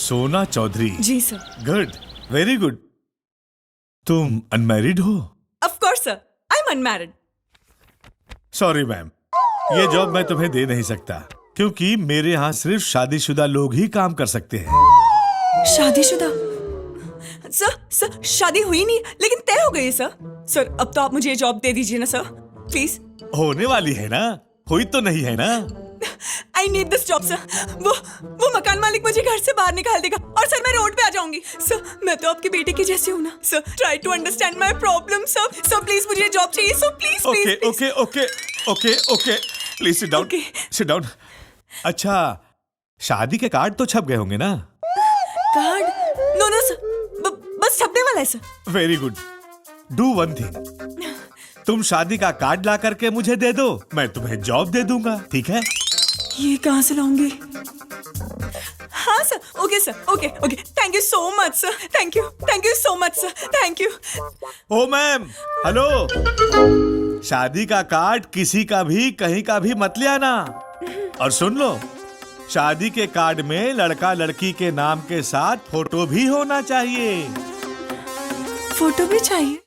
सोना चौधरी। जी sir. Good, very good. तुम unmarried हो? Of course sir, I am unmarried. Sorry ma'am, ये job मैं तुम्हें दे नहीं सकता क्योंकि मेरे यहाँ सिर्फ शादीशुदा लोग ही काम कर सकते हैं। शादीशुदा? सर शादी हुई नहीं लेकिन तय हो गई है सर। सर अब तो आप मुझे ये जॉब दे दीजिए ना सर, प्लीज। होने वाली है ना, हुई तो नहीं है ना? I need this job sir. वो मकान मालिक मुझे घर से बाहर निकाल देगा और सर मैं रोड पे आ जाऊंगी। सर मैं तो आपके बेटे की जैसी हूँ ना sir. Try to understand my problem sir. Sir please मुझे जॉब चाहिए sir, please okay please. Okay okay okay okay, please sit down, Okay. Sit down. अच्छा, शादी के कार्ड तो छप गए होंगे ना? कार्ड? नो नो सर, बस छपने वाला है sir. Very good. Do one thing, तुम शादी का कार्ड ला करके मुझे दे दो, मैं तुम्हें जॉब दे दूंगा, ठीक है? ये कहाँ से लाऊंगी? हाँ sir, okay sir, okay okay. Thank you so much sir, thank you so much sir, thank you. Oh ma'am, hello. शादी का कार्ड किसी का भी कहीं का भी मत ले आना। और सुन लो, शादी के कार्ड में लड़का लड़की के नाम के साथ फोटो भी होना चाहिए। फोटो भी चाहिए?